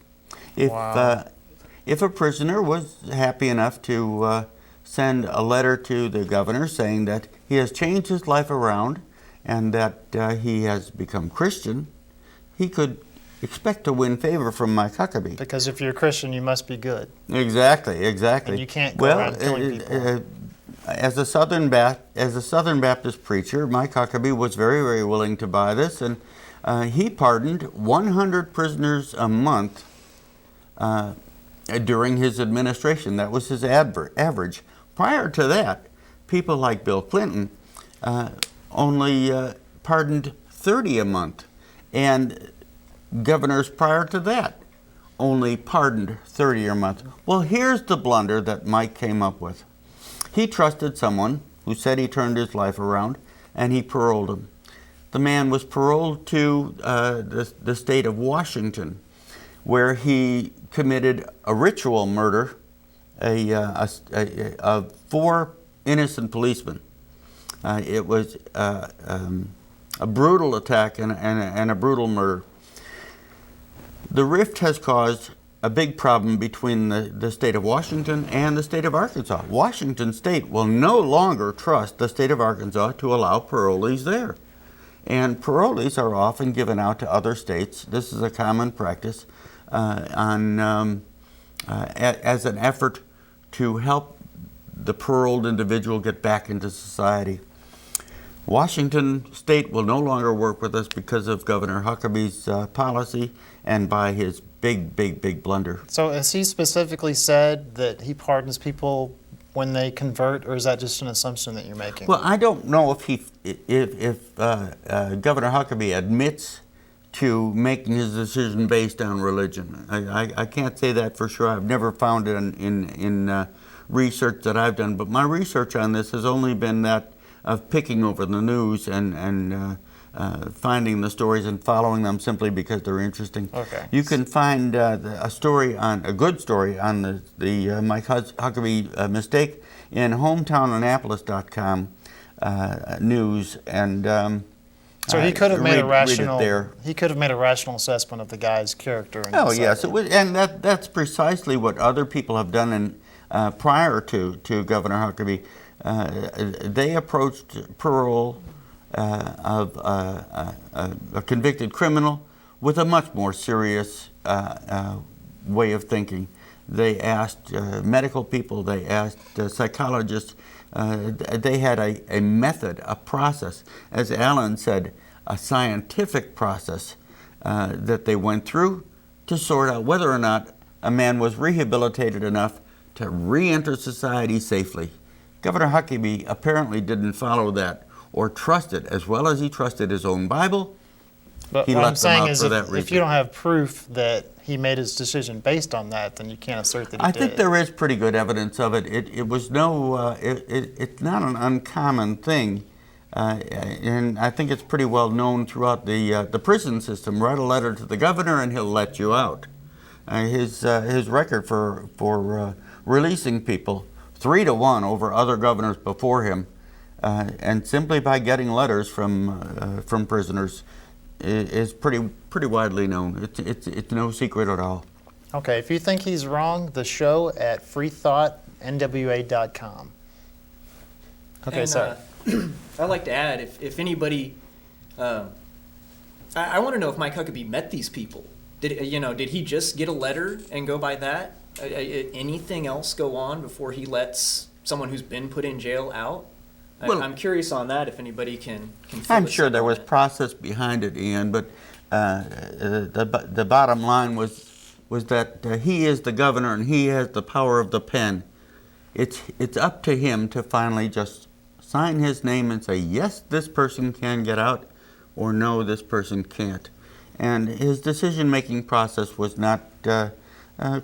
Speaker 7: If a prisoner was happy enough to send a letter to the governor saying that he has changed his life around and that he has become Christian, he could expect to win favor from Mike Huckabee.
Speaker 4: Because if you're a Christian, you must be good.
Speaker 7: Exactly.
Speaker 4: And you can't go around killing people.
Speaker 7: As a Southern Baptist preacher, Mike Huckabee was very, very willing to buy this, and he pardoned 100 prisoners a month during his administration. That was his average. Prior to that, people like Bill Clinton only pardoned 30 a month, and governors prior to that only pardoned 30 a month. Well, here's the blunder that Mike came up with. He trusted someone who said he turned his life around, and he paroled him. The man was paroled to the state of Washington, where he committed a ritual murder of 4 innocent policemen. It was a brutal attack and a brutal murder. The rift has caused a big problem between the state of Washington and the state of Arkansas. Washington state will no longer trust the state of Arkansas to allow parolees there. And parolees are often given out to other states. This is a common practice as an effort to help the paroled individual get back into society. Washington state will no longer work with us because of Governor Huckabee's policy and by his big blunder.
Speaker 4: So has he specifically said that he pardons people when they convert, or is that just an assumption that you're making?
Speaker 7: Well, I don't know if Governor Huckabee admits to making his decision based on religion. I can't say that for sure. I've never found it in research that I've done, but my research on this has only been that of picking over the news and finding the stories and following them simply because they're interesting.
Speaker 4: Okay.
Speaker 7: You can find a good story on the Mike Huckabee mistake in hometowninnapolis.com news, and
Speaker 4: so he could have made a
Speaker 7: read it
Speaker 4: rational.
Speaker 7: there.
Speaker 4: He could have made a rational assessment of the guy's character. And
Speaker 7: Oh
Speaker 4: decided.
Speaker 7: yes, it was, and that's precisely what other people have done prior to Governor Huckabee. They approached parole of a convicted criminal with a much more serious way of thinking. They asked medical people, they asked psychologists. They had a method, a process, as Alan said, a scientific process that they went through to sort out whether or not a man was rehabilitated enough to re-enter society safely. Governor Huckabee apparently didn't follow that or trust it as well as he trusted his own Bible.
Speaker 4: But
Speaker 7: He
Speaker 4: what
Speaker 7: let
Speaker 4: I'm
Speaker 7: them
Speaker 4: saying
Speaker 7: out
Speaker 4: is,
Speaker 7: for that
Speaker 4: if
Speaker 7: reason.
Speaker 4: you don't have proof that he made his decision based on that, then you can't assert that he
Speaker 7: I
Speaker 4: did.
Speaker 7: think there is pretty good evidence of it. It was it's not an uncommon thing, and I think it's pretty well known throughout the prison system. Write a letter to the governor and he'll let you out. His record for releasing people 3-1 over other governors before him, and simply by getting letters from prisoners is pretty widely known. It's no secret at all.
Speaker 4: Okay, if you think he's wrong, the show at freethoughtnwa.com. Okay,
Speaker 6: And,
Speaker 4: sorry.
Speaker 6: I'd like to add, if anybody, I want to know if Mike Huckabee met these people. Did he just get a letter and go by that? Anything else go on before he lets someone who's been put in jail out?
Speaker 7: Well,
Speaker 6: I'm curious on that. If anybody can fill
Speaker 7: I'm
Speaker 6: us
Speaker 7: sure
Speaker 6: in
Speaker 7: there
Speaker 6: on
Speaker 7: was
Speaker 6: that.
Speaker 7: process behind it, Ian, but the bottom line was that he is the governor and he has the power of the pen. It's up to him to finally just sign his name and say, yes, this person can get out, or no, this person can't. And his decision-making process was not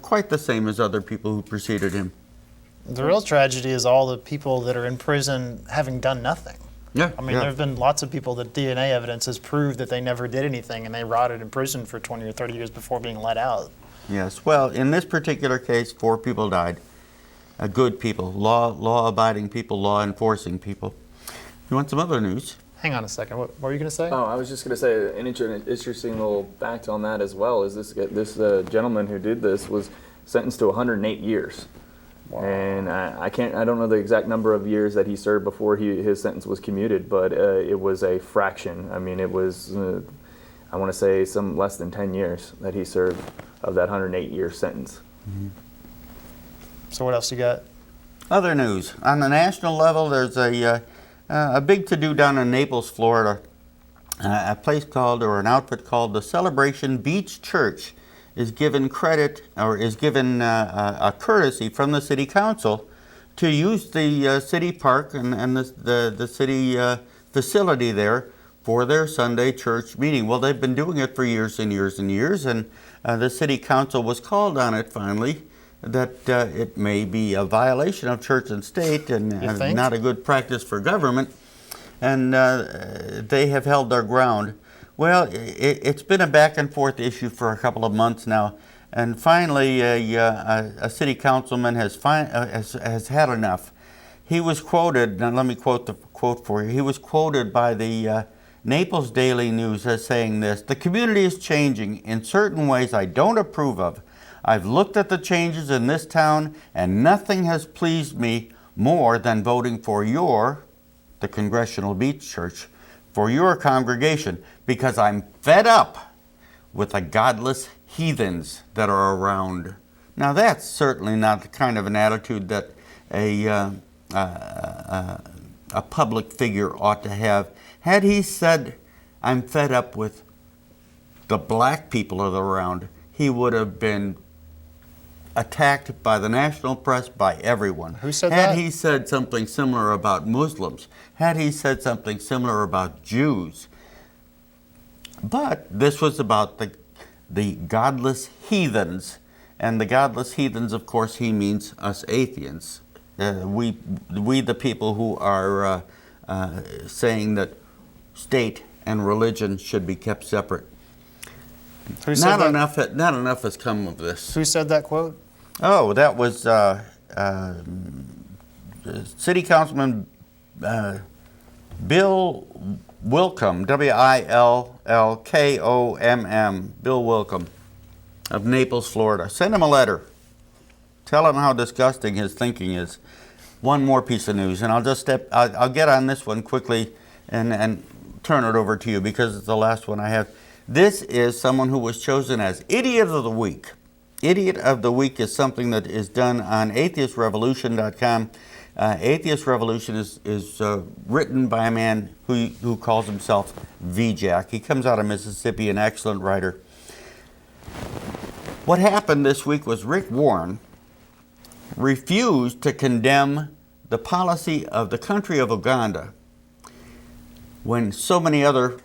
Speaker 7: quite the same as other people who preceded him.
Speaker 4: The real tragedy is all the people that are in prison having done nothing.
Speaker 7: Yeah,
Speaker 4: I mean, there have been lots of people that DNA evidence has proved that they never did anything and they rotted in prison for 20 or 30 years before being let out.
Speaker 7: Yes, well, in this particular case, 4 people died. Good people, law-abiding people, law-enforcing people. You want some other news?
Speaker 4: Hang on a second. What were you going to say?
Speaker 3: Oh, I was just going to say an interesting little fact on that as well is this gentleman who did this was sentenced to 108 years. Wow. And I don't know the exact number of years that he served before his sentence was commuted, but it was a fraction. I mean, it was, I want to say some less than 10 years that he served of that 108-year sentence.
Speaker 7: Mm-hmm.
Speaker 4: So what else you got?
Speaker 7: Other news. On the national level, there's a big to-do down in Naples, Florida. A place called, or an outfit called the Celebration Beach Church is given credit or is given a courtesy from the city council to use the city park and the city facility there for their Sunday church meeting. Well, they've been doing it for years and years and years, and the city council was called on it finally that it may be a violation of church and state and not a good practice for government, and they have held their ground. Well, it's been a back and forth issue for a couple of months now, and finally a city councilman has had enough. He was quoted, now let me quote the quote for you. He was quoted by the Naples Daily News as saying this: "The community is changing in certain ways I don't approve of. I've looked at the changes in this town and nothing has pleased me more than voting for the Congressional Beach Church, for your congregation, because I'm fed up with the godless heathens that are around." Now that's certainly not the kind of an attitude that a public figure ought to have. Had he said, "I'm fed up with the black people that are around," he would have been attacked by the national press, by everyone.
Speaker 4: Who said that?
Speaker 7: Had he said something similar about Muslims, had he said something similar about Jews. But this was about the godless heathens, and the godless heathens, of course, he means us atheists. We the people who are saying that state and religion should be kept separate.
Speaker 4: Who said that?
Speaker 7: Not enough has come of this.
Speaker 4: Who said that quote?
Speaker 7: Oh, that was City Councilman Bill Wilkham, Willkomm, Bill Wilkham of Naples, Florida. Send him a letter. Tell him how disgusting his thinking is. One more piece of news, and I'll get on this one quickly and turn it over to you because it's the last one I have. This is someone who was chosen as Idiot of the Week. Idiot of the Week is something that is done on atheistrevolution.com. Atheist Revolution is written by a man who calls himself VJack. He comes out of Mississippi, an excellent writer. What happened this week was Rick Warren refused to condemn the policy of the country of Uganda when so many other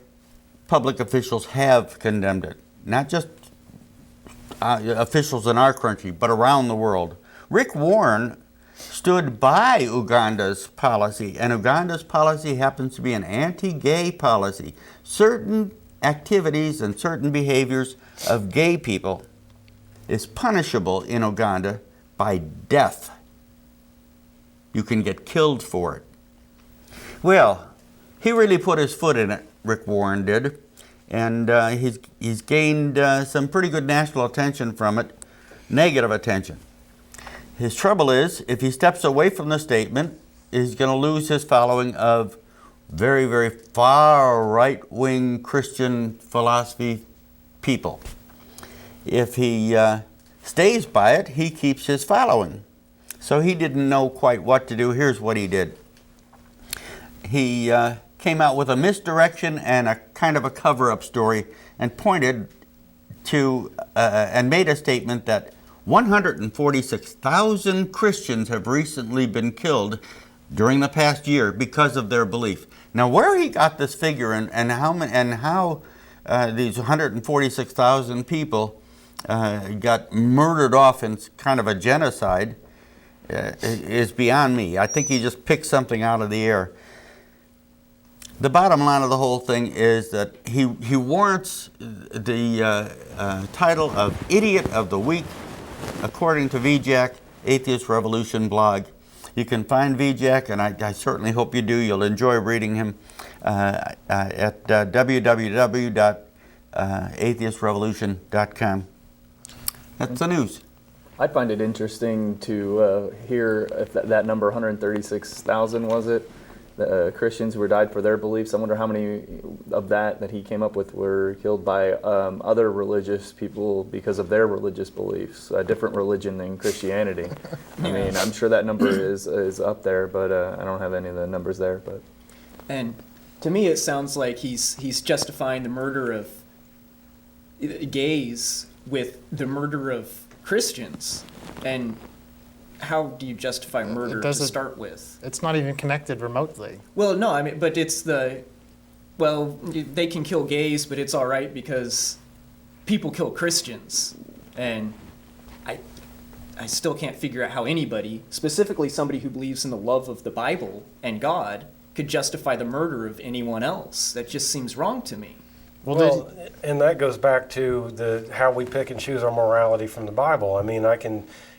Speaker 7: public officials have condemned it. Not just officials in our country, but around the world. Rick Warren stood by Uganda's policy, and Uganda's policy happens to be an anti-gay policy. Certain activities and certain behaviors of gay people is punishable in Uganda by death. You can get killed for it. Well, he really put his foot in it, Rick Warren did, and he's gained some pretty good national attention from it, negative attention. His trouble is, if he steps away from the statement, he's going to lose his following of very, very far right-wing Christian philosophy people. If he stays by it, he keeps his following. So he didn't know quite what to do. Here's what he did. He came out with a misdirection and a kind of a cover-up story and pointed to and made a statement that 146,000 Christians have recently been killed during the past year because of their belief. Now, where he got this figure and how these 146,000 people got murdered off in kind of a genocide is beyond me. I think he just picked something out of the air. The bottom line of the whole thing is that he warrants the title of Idiot of the Week, according to VJack, Atheist Revolution blog. You can find VJack, and I certainly hope you do. You'll enjoy reading him at www.atheistrevolution.com. That's the news.
Speaker 3: I find it interesting to hear if that number, 136,000 was it, Christians who were died for their beliefs. I wonder how many of that he came up with were killed by other religious people because of their religious beliefs, a different religion than Christianity. I mean, I'm sure that number is up there, but I don't have any of the numbers there. But
Speaker 6: And to me, it sounds like he's justifying the murder of gays with the murder of Christians. And how do you justify murder to
Speaker 4: doesn't-
Speaker 6: start with?
Speaker 4: It's not even connected remotely.
Speaker 6: Well, no, I mean, but it's well, they can kill gays, but it's all right because people kill Christians. And I still can't figure out how anybody, specifically somebody who believes in the love of the Bible and God, could justify the murder of anyone else. That just seems wrong to me.
Speaker 1: Well, and that goes back to how we pick and choose our morality from the Bible. I mean,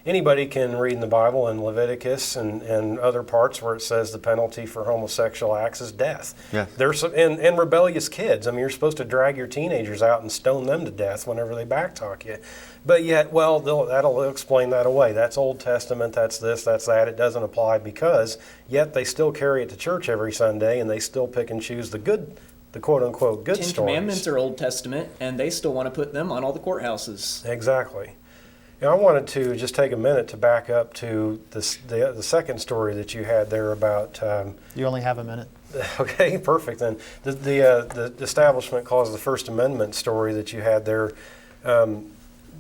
Speaker 1: anybody can read in the Bible in Leviticus and other parts where it says the penalty for homosexual acts is death.
Speaker 7: Yeah.
Speaker 1: There's and rebellious kids. I mean, you're supposed to drag your teenagers out and stone them to death whenever they backtalk you. But yet, well, that'll explain that away. That's Old Testament, that's this, that's that. It doesn't apply because yet they still carry it to church every Sunday and they still pick and choose the quote-unquote good
Speaker 6: Ten
Speaker 1: stories.
Speaker 6: Commandments are Old Testament, and they still want to put them on all the courthouses.
Speaker 1: Exactly. I wanted to just take a minute to back up to the second story that you had there about.
Speaker 4: You only have a minute.
Speaker 1: Okay, perfect. Then the establishment clause, the First Amendment story that you had there.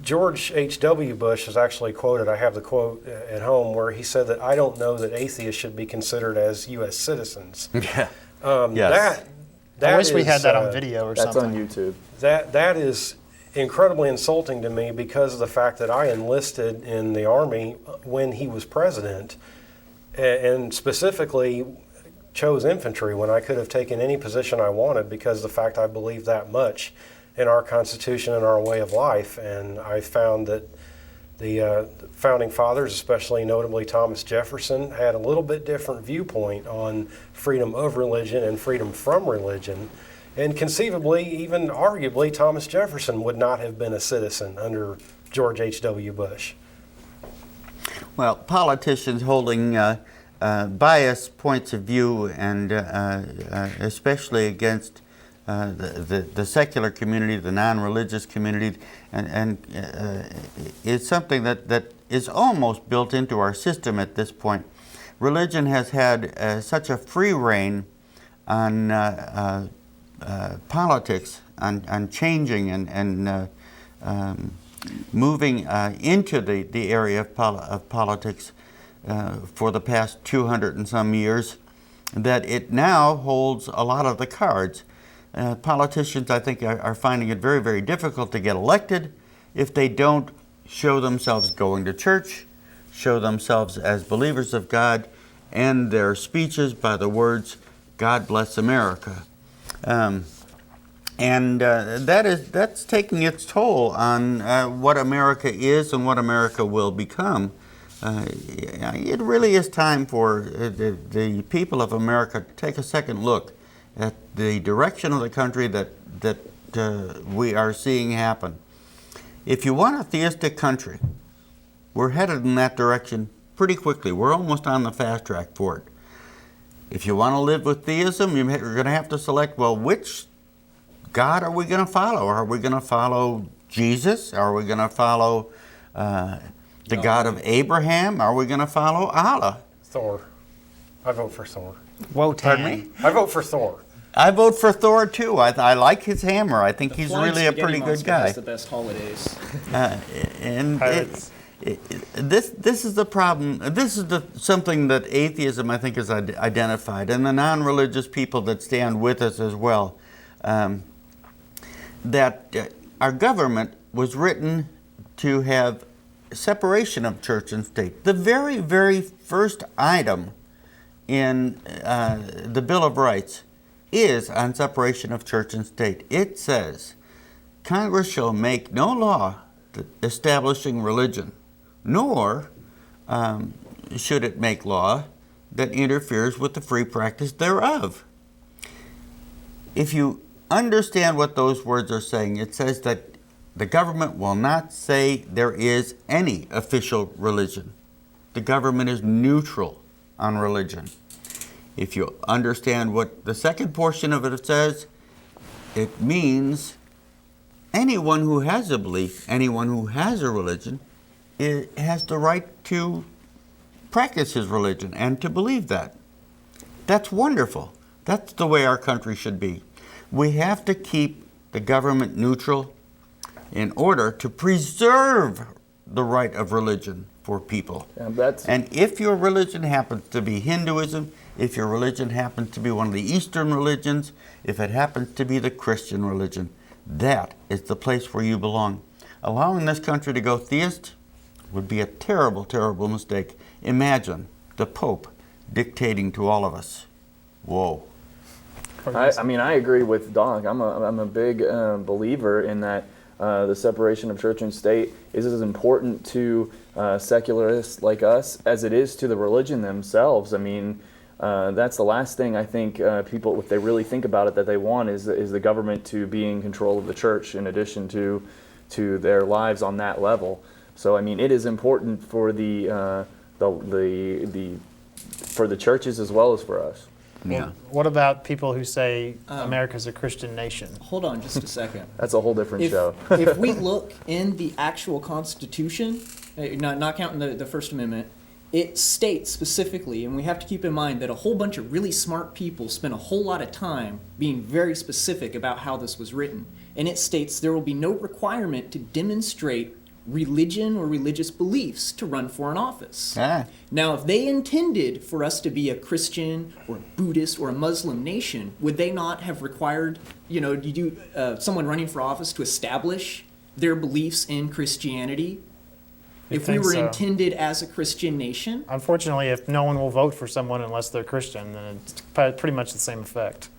Speaker 1: George H.W. Bush is actually quoted. I have the quote at home where he said that I don't know that atheists should be considered as U.S. citizens.
Speaker 7: Yeah.
Speaker 1: Yes.
Speaker 4: I wish we had
Speaker 1: is,
Speaker 4: that on video or
Speaker 3: That's
Speaker 4: something.
Speaker 3: on YouTube.
Speaker 1: That is incredibly insulting to me because of the fact that I enlisted in the Army when he was president, and specifically chose infantry when I could have taken any position I wanted because of the fact I believe that much in our Constitution and our way of life. And I found that the founding fathers, especially notably Thomas Jefferson, had a little bit different viewpoint on freedom of religion and freedom from religion. And conceivably, even arguably, Thomas Jefferson would not have been a citizen under George H.W. Bush.
Speaker 7: Well, politicians holding biased points of view, and especially against the secular community, the non-religious community, and it's something that is almost built into our system at this point. Religion has had such a free rein on politics, on changing and moving into the area of politics for the past 200 and some years, that it now holds a lot of the cards. Politicians, I think, are finding it very, very difficult to get elected if they don't show themselves going to church, show themselves as believers of God, and their speeches by the words, "God bless America." That's taking its toll on what America is and what America will become. It really is time for the people of America to take a second look at the direction of the country that we are seeing happen. If you want a theistic country, we're headed in that direction pretty quickly. We're almost on the fast track for it. If you want to live with theism, you're going to have to select, well, which God are we going to follow? Are we going to follow Jesus? Are we going to follow the God of Abraham? Are we going to follow Allah?
Speaker 1: Thor. I vote for Thor.
Speaker 7: Pardon me?
Speaker 1: I vote for Thor.
Speaker 7: I vote for Thor too. I like his hammer. I think
Speaker 6: The
Speaker 7: he's
Speaker 6: Flying
Speaker 7: really a
Speaker 6: Spaghetti
Speaker 7: pretty good
Speaker 6: Monster
Speaker 7: guy.
Speaker 6: has the best holidays.
Speaker 7: And
Speaker 4: Pirates.
Speaker 7: this is the problem. This is something that atheism, I think, has identified, and the non-religious people that stand with us as well. That our government was written to have separation of church and state. The very, very first item in the Bill of Rights is on separation of church and state. It says, Congress shall make no law establishing religion, nor should it make law that interferes with the free practice thereof. If you understand what those words are saying, it says that the government will not say there is any official religion. The government is neutral on religion. If you understand what the second portion of it says, it means anyone who has a belief, anyone who has a religion, has the right to practice his religion and to believe that. That's wonderful. That's the way our country should be. We have to keep the government neutral, in order to preserve the right of religion for people. And if your religion happens to be Hinduism, if your religion happens to be one of the Eastern religions, if it happens to be the Christian religion, that is the place where you belong. Allowing this country to go theist would be a terrible, terrible mistake. Imagine the Pope dictating to all of us. Whoa.
Speaker 3: I mean, I agree with Doc. I'm a big believer in that the separation of church and state is as important to secularists like us as it is to the religion themselves. I mean, that's the last thing I think people, if they really think about it, that they want is the government to be in control of the church in addition to their lives on that level. So I mean, it is important for the for the churches as well as for us.
Speaker 7: Yeah.
Speaker 4: What about people who say America's a Christian nation?
Speaker 8: Hold on just a second.
Speaker 3: That's a whole different
Speaker 8: If,
Speaker 3: show.
Speaker 8: if we look in the actual Constitution, not counting the First Amendment, it states specifically, and we have to keep in mind that a whole bunch of really smart people spent a whole lot of time being very specific about how this was written. And it states there will be no requirement to demonstrate religion or religious beliefs to run for an office. Now, if they intended for us to be a Christian or a Buddhist or a Muslim nation, would they not have required, someone running for office to establish their beliefs in Christianity? If we were intended as a Christian nation?
Speaker 4: Unfortunately, if no one will vote for someone unless they're Christian, then it's pretty much the same effect.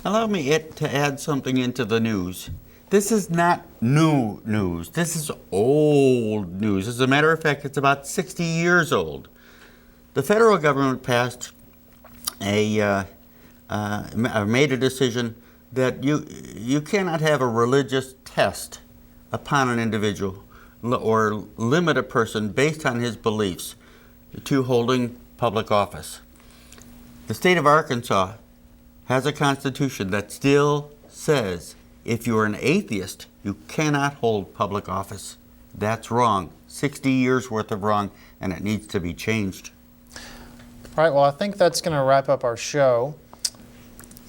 Speaker 7: Allow me to add something into the news. This is not new news. This is old news. As a matter of fact, it's about 60 years old. The federal government passed made a decision that you cannot have a religious test upon an individual or limit a person based on his beliefs to holding public office. The state of Arkansas has a constitution that still says if you're an atheist, you cannot hold public office. That's wrong. 60 years worth of wrong, and it needs to be changed.
Speaker 4: All right, well, I think that's going to wrap up our show.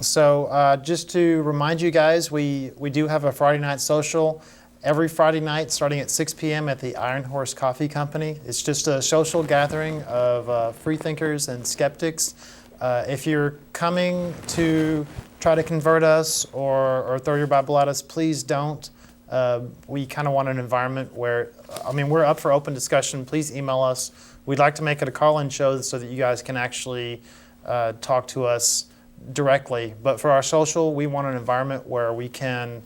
Speaker 4: So just to remind you guys, we do have a Friday night social every Friday night starting at 6 p.m. at the Iron Horse Coffee Company. It's just a social gathering of freethinkers and skeptics. If you're coming to try to convert us or throw your Bible at us, please don't. We kind of want an environment where, we're up for open discussion. Please email us. We'd like to make it a call-in show so that you guys can actually talk to us directly. But for our social, we want an environment where we can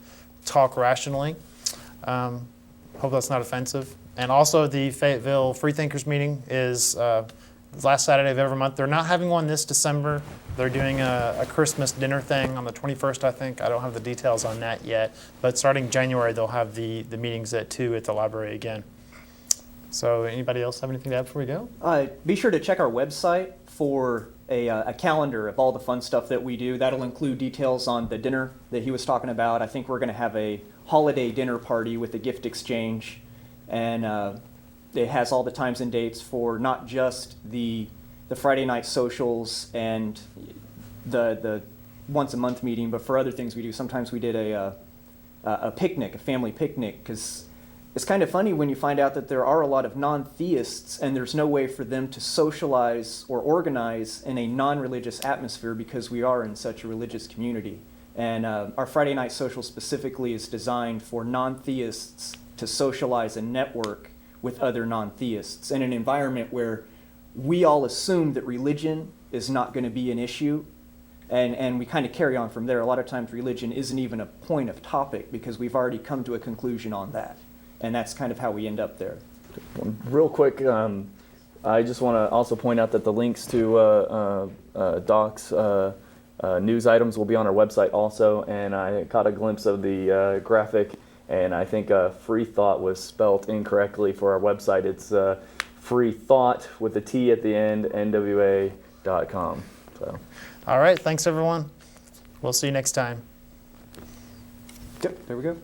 Speaker 4: talk rationally. Hope that's not offensive. And also the Fayetteville Freethinkers meeting is last Saturday of every month. They're not having one this December. They're doing a Christmas dinner thing on the 21st, I think. I don't have the details on that yet. But starting January, they'll have the meetings at 2 at the library again. So anybody else have anything to add before we go?
Speaker 6: Be sure to check our website for a calendar of all the fun stuff that we do. That'll include details on the dinner that he was talking about. I think we're going to have a holiday dinner party with a gift exchange. And it has all the times and dates for not just the Friday night socials and the once a month meeting, but for other things we do. Sometimes we did a picnic, a family picnic, because it's kind of funny when you find out that there are a lot of non-theists and there's no way for them to socialize or organize in a non-religious atmosphere because we are in such a religious community. And our Friday night social specifically is designed for non-theists to socialize and network with other non-theists in an environment where we all assume that religion is not going to be an issue, and we kind of carry on from there. A lot of times religion isn't even a point of topic because we've already come to a conclusion on that, and that's kind of how we end up there.
Speaker 3: Real quick, I just want to also point out that the links to Doc's news items will be on our website also, and I caught a glimpse of the graphic, and I think Freethought was spelt incorrectly for our website. It's Freethought with a T at the end, NWA.com. So.
Speaker 4: All right, thanks everyone. We'll see you next time.
Speaker 6: Yep, there we go.